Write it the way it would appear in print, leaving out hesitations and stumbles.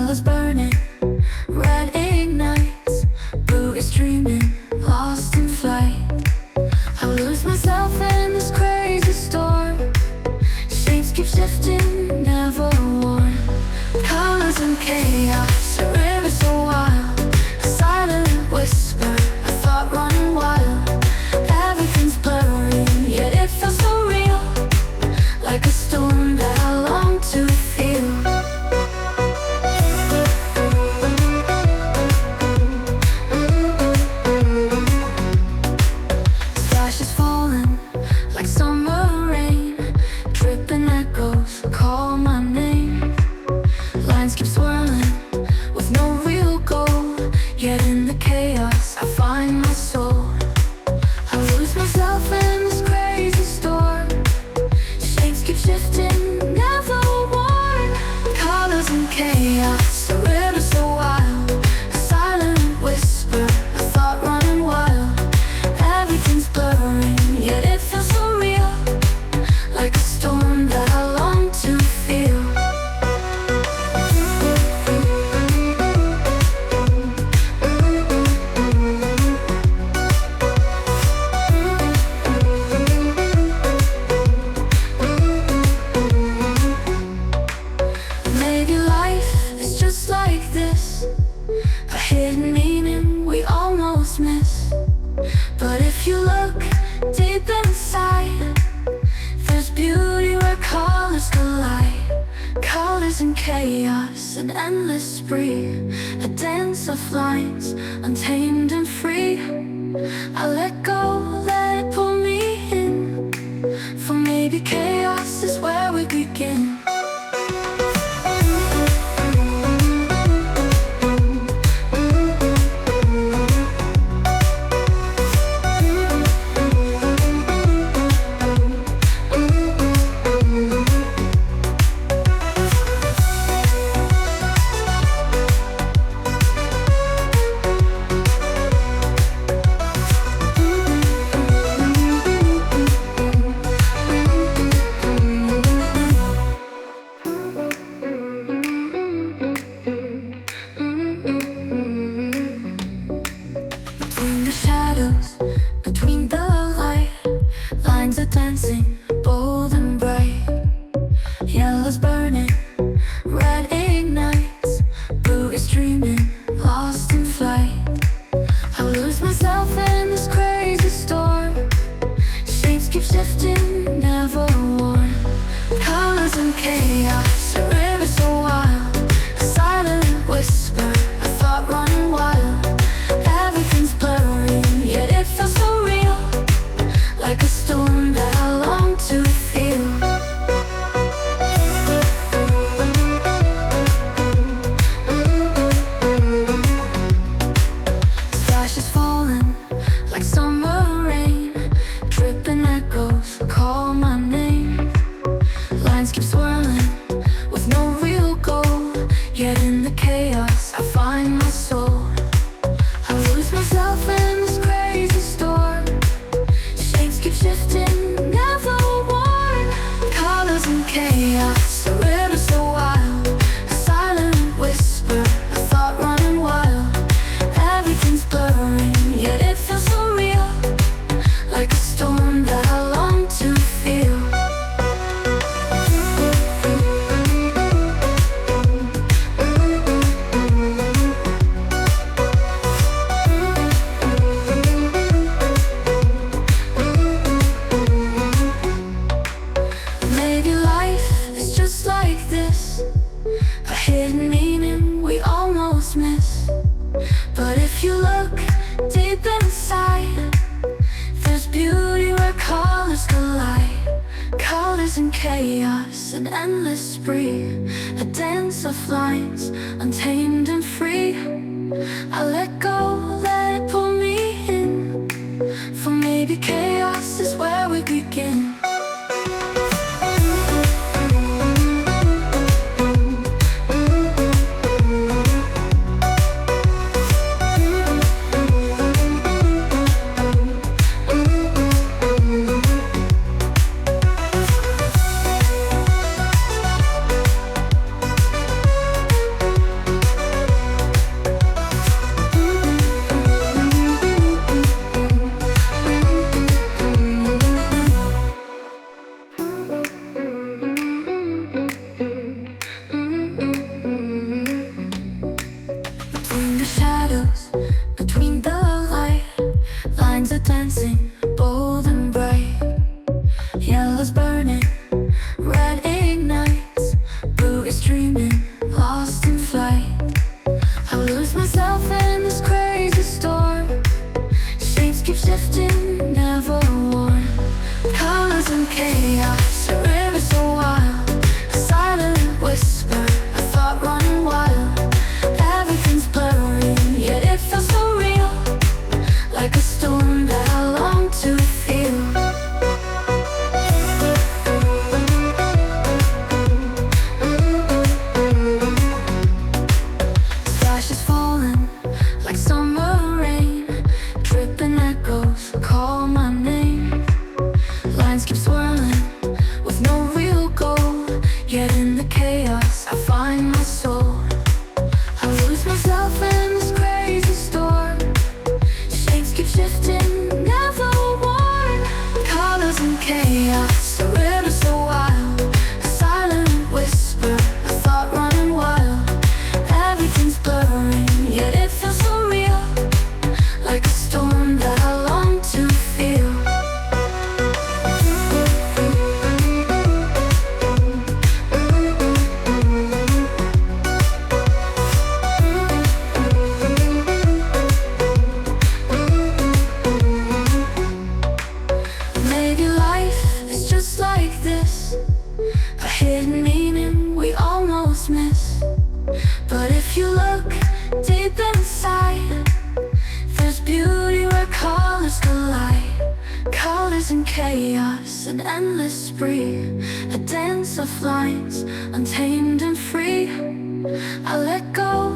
Yellow's burning, red ignites, blue is dreaming, lost in flight. I lose myself in this crazy storm. Shapes keep shifting, never worn. Colors and chaos, a river so wild, a silent whisper, a thought running wild. Everything's blurry, yet it feels so real, like a storm that I long to feel. Splashes falling like summer rain, dripping echoes call my name. Lines keep swirling with no real goal, yet in the chaos I find my soul. I lose myself in this crazy storm. Shapes keep shifting, never worn. Colors and chaos, a river so wild, a silent whisper, a thought running wild. Everything's blurring, yet it feels so real, like a storm that I long to feel. Maybe life is just like this, a hidden meaning we almost miss. But if you look deep inside, there's beauty where colors collide. Colors and chaos, an endless spree, a dance of lines, untamed and free. I let go, let it pull me in, for maybe chaos is where we begin. Between the shadows, between the light, lines are dancing, bold and bright. Yellow's burning, red ignites, blue is dreaming, lost in flight. I lose myself in this crazy storm. Shapes keep shifting, never worn. Colors and chaos, a river so wild, a silent whisper, a thought running wild. Everything's blurry, yet it feels so real, like a storm that I long to feel. Splashes falling like summer rain, dripping echoes call my name. Lines keep swirling with no real goal, yet in the chaos I find my soul. I lose myself in this crazy storm. Shapes keep shifting, never worn. Colors and chaos, a river so wild, a silent whisper, a thought running wild. Everything's blurring, yet it feels so real, like a storm that I long to feel. Maybe life is just like this, a hidden meaning we almost miss. But if you look deep inside, there's beauty where colors collide. Colors and chaos, an endless spree, a dance of lines, untamed and free. I let go, let it pull me in, for maybe chaos is where we begin. chaos, an endless spree, a dance of lines, untamed and free. I let go